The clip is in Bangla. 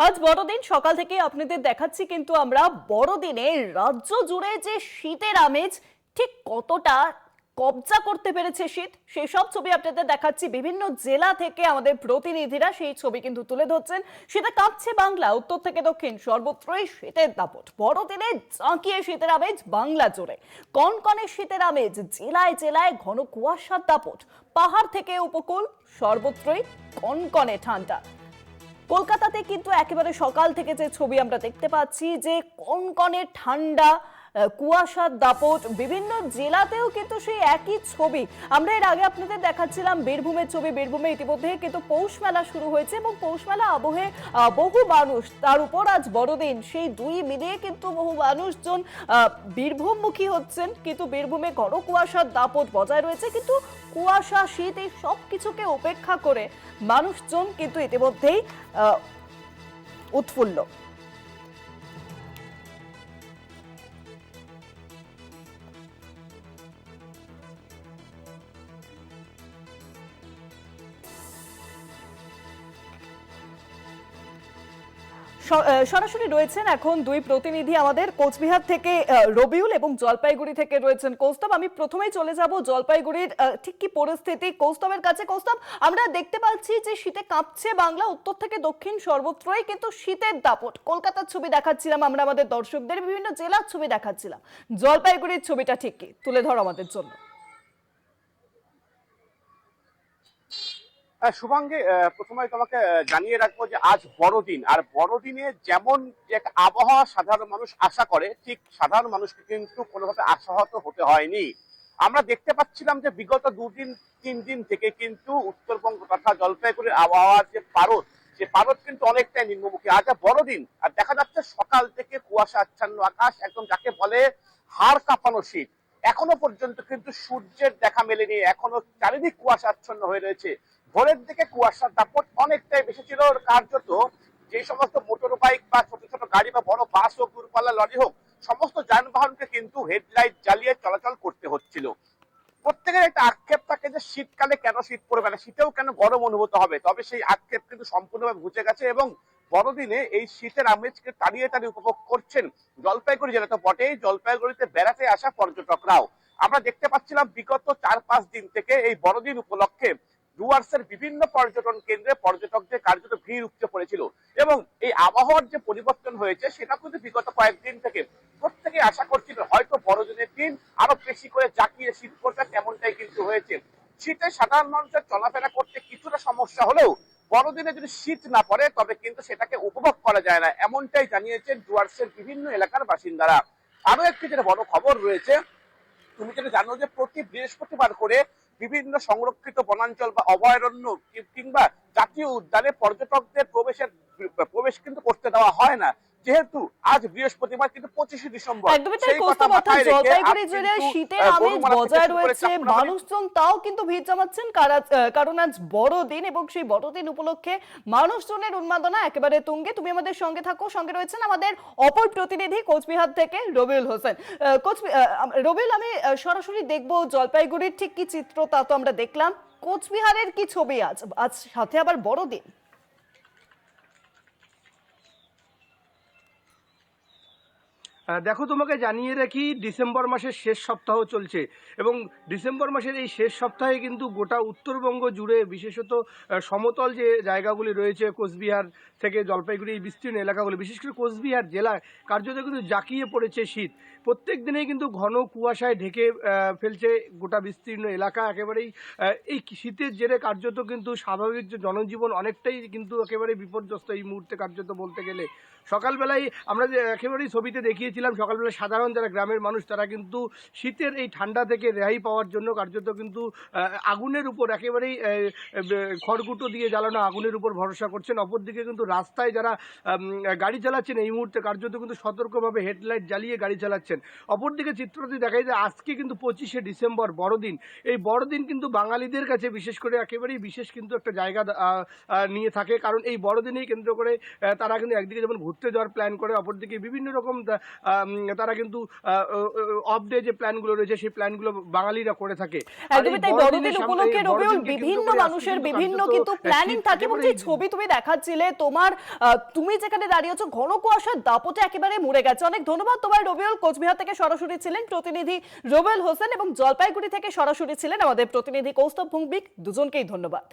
আজ বড়দিন সকাল থেকে আপনাদের দেখাচ্ছি কিন্তু আমরা বড়দিনে রাজ্য জুড়ে যে শীতের আমেজ ঠিক কতটা কবজা করতে পেরেছে শীত সেই সব ছবি আপনাদের দেখাচ্ছি। বিভিন্ন জেলা থেকে আমাদের প্রতিনিধিরা সেই ছবি কিন্তু তুলে ধরছেন। শীতে কাঁপছে বাংলা, উত্তর থেকে দক্ষিণ সর্বত্রই শীতের দাপট। বড়দিনে জাঁকিয়ে শীতের আমেজ বাংলা জুড়ে। কনকনে শীতের আমেজ, জেলায় জেলায় ঘন কুয়াশার দাপট। পাহাড় থেকে উপকূল সর্বত্রই কনকনে ঠান্ডা। কলকাতাতে কিন্তু একেবারে সকাল থেকে যে ছবি আমরা দেখতে পাচ্ছি যে কনকনে ঠান্ডা, কুয়াশার দাপট। বিভিন্ন জেলাতেও কিন্তু সেই একই ছবি আমরা এর আগে আপনাদের দেখাচ্ছিলাম। বীরভূমের ছবি, বীরভূমে ইতিমধ্যে কিন্তু পৌষ মেলা শুরু হয়েছে এবং পৌষ মেলা আবহে বহু মানুষ, তার উপর আজ বড়দিন, সেই দুই মিলিয়ে কিন্তু বহু মানুষজন বীরভূমমুখী হচ্ছেন। কিন্তু বীরভূমে ঘন কুয়াশার দাপট বজায় রয়েছে, কিন্তু কুয়াশা, শীত এই সব কিছুকে উপেক্ষা করে মানুষজন কিন্তু ইতিমধ্যেই উৎফুল্ল। সরাসরি রয়েছেন এখন দুই প্রতিনিধি আমাদের, কোচবিহার থেকে রবিউল এবং জলপাইগুড়ি থেকে রয়েছেন কৌস্তব। আমি প্রথমেই চলে যাব জলপাইগুড়ির ঠিক কি পরিস্থিতি কৌস্তবের কাছে। কৌস্তব, আমরা দেখতে পাচ্ছি যে শীতে কাঁপছে বাংলা, উত্তর থেকে দক্ষিণ সর্বত্রই কিন্তু শীতের দাপট। কলকাতার ছবি দেখাচ্ছিলাম আমরা আমাদের দর্শকদের, বিভিন্ন জেলার ছবি দেখাচ্ছিলাম। জলপাইগুড়ির ছবিটা ঠিক কি তুলে ধর আমাদের জন্য। শুভাঙ্গী, প্রথমে তোমাকে জানিয়ে রাখবো যে আজ বড়দিন, আর বড়দিনে যেমন যে একটা আবহাওয়া সাধারণ মানুষ আশা করে, ঠিক সাধারণ মানুষকে কিন্তু কোনোভাবে আশাহত হতে হয়নি। আমরা দেখতে পাচ্ছিলাম যে বিগত 2-3 দিন থেকে কিন্তু উত্তরবঙ্গ তথা জলপাইগুড়ির আবহাওয়ার যে পারদ, সে পারদ কিন্তু অনেকটাই নিম্নমুখী। আজ বড়দিন, আর দেখা যাচ্ছে সকাল থেকে কুয়াশা আচ্ছন্ন আকাশ, একদম যাকে বলে হাড় কাঁপানো শীত। এখনো পর্যন্ত কিন্তু সূর্যের দেখা মেলেনি, এখনো চারিদিক কুয়াশা আচ্ছন্ন হয়ে রয়েছে। ভোরের দিকে কুয়াশার দাপট অনেকটাই বেশি ছিল। কার্যত যে সমস্ত মোটর বাইক বা ছোট ছোট গাড়ি বা বড় বাস হোক, দূরপাল্লা লরি হোক, সমস্ত যানবাহনকে কিন্তু হেডলাইট জ্বালিয়ে চলাচল করতে হচ্ছিল। প্রত্যেকের একটা আক্ষেপ থাকে যে শীতকালে কেন শীত পড়বে না, শীতেও কেন গরম অনুভূত হবে। তবে সেই আক্ষেপ কিন্তু সম্পূর্ণভাবে ঘুচে গেছে এবং বড়দিনে এই শীতের আমেজকে তাড়িয়ে তাড়িয়ে উপভোগ করছেন জলপাইগুড়ি জেলা তো বটেই, জলপাইগুড়িতে বেড়াতে আসা পর্যটকরাও। আমরা দেখতে পাচ্ছিলাম বিগত 4-5 দিন থেকে এই বড়দিন উপলক্ষে ডুয়ার্সের বিভিন্ন পর্যটন কেন্দ্রে পর্যটকদের কার্যত ভিড় উপচে পড়েছিল এবং এই আবহাওয়ার যে পরিবর্তন হয়েছে সেটা কিন্তু বিগত কয়েকদিন থেকে প্রত্যেকে আশা করছিল হয়তো বড়দিনের দিন আরো বেশি করে জাঁকিয়ে শীত পড়বে, তেমনটাই কিন্তু হয়েছে। শীতে সাধারণ মানুষের চলাফেরা করতে কিছুটা সমস্যা হলেও বড়দিনে যদি শীত না পড়ে তবে কিন্তু সেটাকে উপভোগ করা যায় না, এমনটাই জানিয়েছেন ডুয়ার্সের বিভিন্ন এলাকার বাসিন্দারা। আরো একটি যেটা বড় খবর রয়েছে, তুমি যেটা জানো যে প্রতি বৃহস্পতিবার করে বিভিন্ন সংরক্ষিত বনাঞ্চল বা অভয়ারণ্য কিংবা জাতীয় উদ্যানে পর্যটকদের প্রবেশ কিন্তু করতে দেওয়া হয় না, যেহেতু আজ বৃহস্পতিবার কিন্তু 25শে ডিসেম্বর। একদমই তাই কৌস্তব, অর্থাৎ জলপাইগুড়ি জেলায় শীতের আমেজ বজায় রয়েছে, মানুষজন তাও কিন্তু ভিড় জমাচ্ছেন কারণ আজ বড়দিন এবং সেই বড়দিন উপলক্ষে মানুষজনের উন্মাদনা একেবারে তুঙ্গে। তুমি আমাদের সঙ্গে থাকো, সঙ্গে রয়েছেন আমাদের অপর প্রতিনিধি কোচবিহার থেকে রবিউল হোসেন। রবিউল, আমি সরাসরি দেখবো জলপাইগুড়ির ঠিক কি চিত্র তা তো আমরা দেখলাম, কোচবিহারের কি ছবি আজ, আজ সাথে আবার বড়দিন। দেখো, তোমাকে জানিয়ে রাখি, ডিসেম্বর মাসের শেষ সপ্তাহ চলছে এবং ডিসেম্বর মাসের এই শেষ সপ্তাহে কিন্তু গোটা উত্তরবঙ্গ জুড়ে বিশেষত সমতল যে জায়গাগুলি রয়েছে, কোচবিহার থেকে জলপাইগুড়ি এই বিস্তীর্ণ এলাকাগুলি, বিশেষ করে কোচবিহার জেলায় কার্যত কিন্তু জাঁকিয়ে পড়েছে শীত। প্রত্যেক দিনেই কিন্তু ঘন কুয়াশায় ঢেকে ফেলছে গোটা বিস্তীর্ণ এলাকা। একেবারেই এই শীতের জেরে কার্যত কিন্তু স্বাভাবিক যে জনজীবন অনেকটাই কিন্তু একেবারে বিপর্যস্ত এই মুহূর্তে কার্যত বলতে গেলে। সকালবেলায় আমরা যে একেবারেই ছবিতে দেখিয়েছিলাম, সকালবেলা সাধারণ যারা গ্রামের মানুষ তারা কিন্তু শীতের এই ঠান্ডা থেকে রেহাই পাওয়ার জন্য কার্যত কিন্তু আগুনের উপর একেবারেই খড়কুটো দিয়ে জ্বালানো আগুনের উপর ভরসা করছেন। অপরদিকে কিন্তু রাস্তায় যারা গাড়ি চালাচ্ছেন এই মুহূর্তে কার্যত কিন্তু সতর্কভাবে হেডলাইট জ্বালিয়ে গাড়ি চালাচ্ছেন। অপরদিকে চিত্রটি দেখায় যে আজকে কিন্তু 25শে ডিসেম্বর বড়দিন। এই বড়দিন কিন্তু বাঙালিদের কাছে বিশেষ করে একেবারেই বিশেষ কিন্তু একটা জায়গা নিয়ে থাকে, কারণ এই বড়দিনেই কেন্দ্র করে তারা কিন্তু একদিকে যেমন ঘুরতে যাওয়ার প্ল্যান করে, অপরদিকে বিভিন্ন রকম তারা কিন্তু অফ ডে যে প্ল্যানগুলো রয়েছে সেই প্ল্যানগুলো বাঙালিরা করে থাকে। আর এই একদমই তাই, বড়দিনের বড়দিন সামনে উপলক্ষে এই রবিউল বড়দিনকে কেন্দ্র বিভিন্ন করে আজকে মানুষের কিন্তু বিভিন্ন কার্যত কিন্তু প্ল্যানিং শীত থাকে এবং একেবারে যে ছবি তুমি দেখাচ্ছিলে তোমার তুমি যেখানে দাঁড়িয়েছো ঘন কুয়াশার দাপটে একেবারে মুড়ে গেছে। অনেক ধন্যবাদ তোমার রবিউল। কোচবিহার থেকে সরাসরি ছিলেন প্রতিনিধি রবিউল হোসেন এবং জলপাইগুড়ি থেকে সরাসরি ছিলেন আমাদের প্রতিনিধি কৌস্তব ভৌমিক। দুজনকেই ধন্যবাদ।